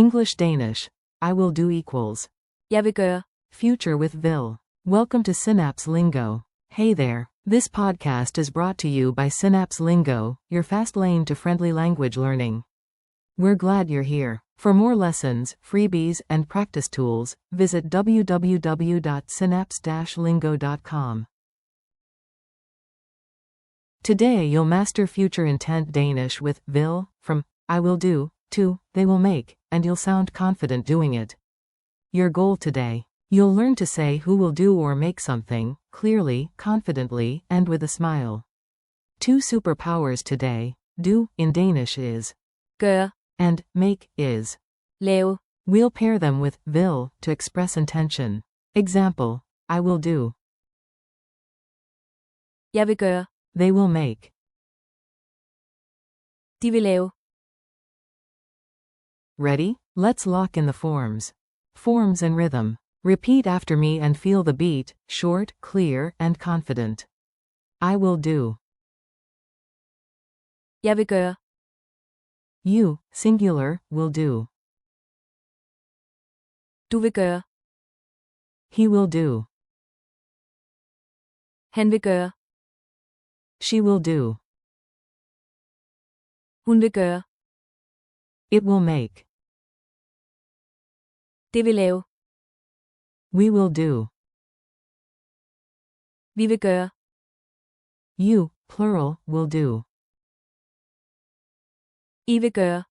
English-Danish. I will do equals. Jeg vil gøre. Future with Vil. Welcome to Synapse Lingo. Hey there. This podcast is brought to you by Synapse Lingo, your fast lane to friendly language learning. We're glad you're here. For more lessons, freebies, and practice tools, visit www.synapse-lingo.com. Today you'll master future intent Danish with vil, from I will do, to they will make, and you'll sound confident doing it. Your goal today. You'll learn to say who will do or make something, clearly, confidently, and with a smile. 2 superpowers today. Do, in Danish is Gøre. and make, is Lave. We'll pair them with vil to express intention. Example, I will do. Jeg vil gøre. They will make. De vil lave. Ready? Let's lock in the forms. Forms and rhythm. Repeat after me and feel the beat, short, clear, and confident. I will do. Jeg vil gøre. You, singular, will do. Du vil gøre. He will do. Han vil gøre. She will do. Hun vil gøre. It will make. Det vil lave. We will do. Vi vil gøre. You, plural, will do. I vil gøre.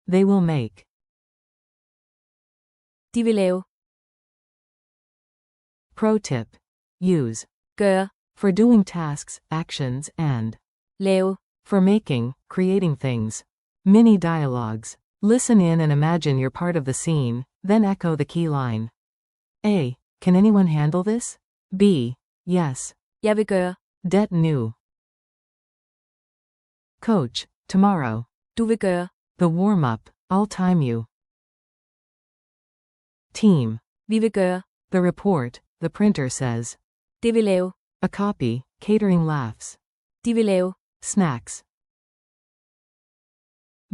They will make. De vil lave. Pro tip. Use Gøre. for doing tasks, actions, and Lave. for making, creating things. Mini dialogues. Listen in and imagine you're part of the scene, then echo the key line. A. Can anyone handle this? B. Yes. Jeg vil gøre. Det nu. Coach. Tomorrow. Du vil gøre. The warm-up. I'll time you. Team. Vi vil gøre. The report. The printer says. Det vil lave. A copy. Catering laughs. De vil lave. Snacks.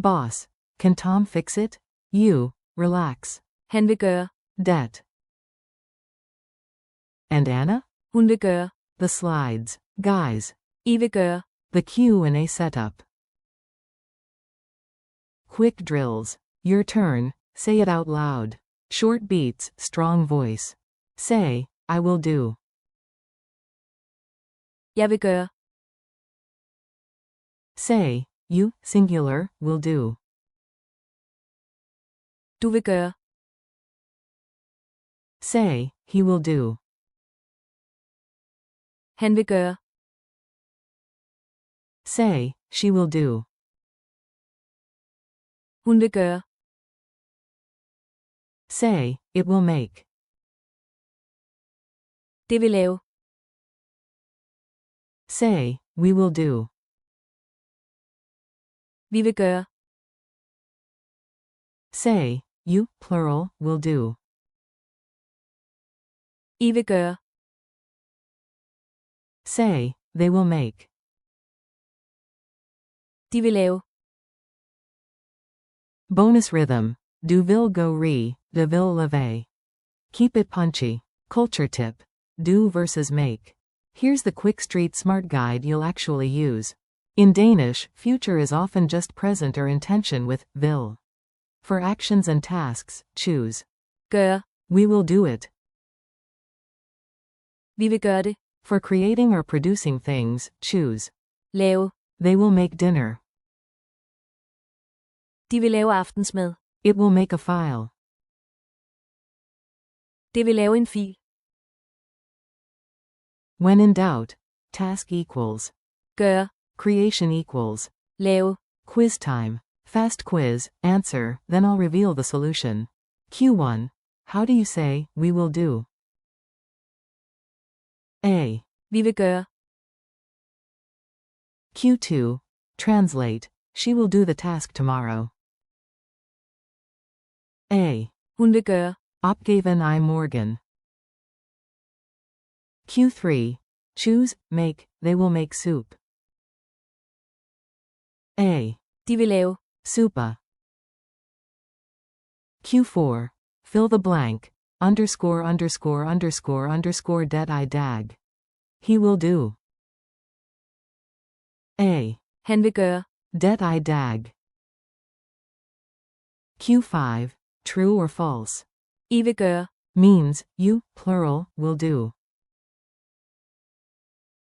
Boss. Can Tom fix it? You. Relax. Han vil gøre. Det. And Anna? Hun vil gøre. The slides. Guys. I vil gøre. The Q&A setup. Quick drills. Your turn. Say it out loud. Short beats, strong voice. Say, I will do. Jeg vil gøre. Say, you, singular, will do. Du vil gøre. Say, he will do. Han vil gøre. Say, she will do. Hun vil gøre. Say, it will make. Det vil lave. Say, we will do. Vi vil gøre. Say, you, plural, will do. I vil gøre. Say, they will make. De vil lave. Bonus rhythm. Du vil gå re, de vil lave. Keep it punchy. Culture tip. Do versus make. Here's the quick street smart guide you'll actually use. In Danish, future is often just present or intention with vil. For actions and tasks, choose Gøre. we will do it. Vi vil gøre det. For creating or producing things, choose Lave. they will make dinner. De vil lave aftensmad. It will make a file. Det vil lave en fil. When in doubt, task equals Gøre. creation equals Lave. quiz time. Fast quiz, answer, then I'll reveal the solution. Q1. How do you say, we will do? A. Vi vil gøre. Q2. Translate. She will do the task tomorrow. A. Hun vil gøre. Opgaven I morgen. Q3. Choose, make, they will make soup. A. De vil lave. Supa. Q4. Fill the blank. Underscore underscore underscore underscore det I dag. He will do. A. Han vil gøre. Det I dag. Q5. True or false. I vil gøre. Means, you, plural, will do.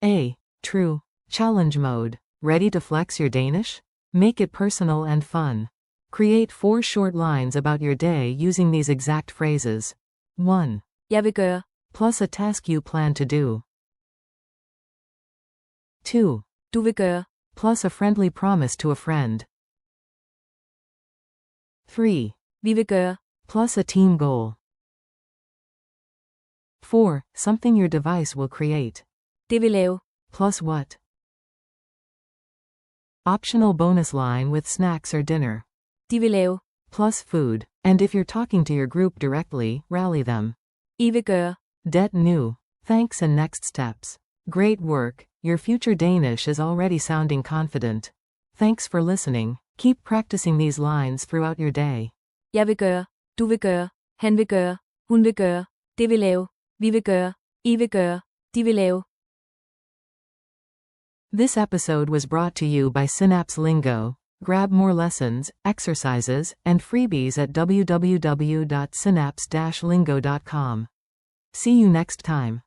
A. True. Challenge mode. Ready to flex your Danish? Make it personal and fun. Create 4 short lines about your day using these exact phrases. 1. Jeg vil gøre. Plus a task you plan to do. 2. Du vil gøre. Plus a friendly promise to a friend. 3. Vi vil gøre. Plus a team goal. 4. Something your device will create. Det vil lave. Plus what? Optional bonus line with snacks or dinner. De vil lave. Plus food. And if you're talking to your group directly, rally them. I vil gøre. Det nu. Thanks and next steps. Great work. Your future Danish is already sounding confident. Thanks for listening. Keep practicing these lines throughout your day. Jeg vil gøre. Du vil gøre. Han vil gøre. Hun vil gøre. Det vil lave. Vi vil gøre. I vil gøre. De vil lave. This episode was brought to you by Synapse Lingo. Grab more lessons, exercises, and freebies at www.synapse-lingo.com. See you next time.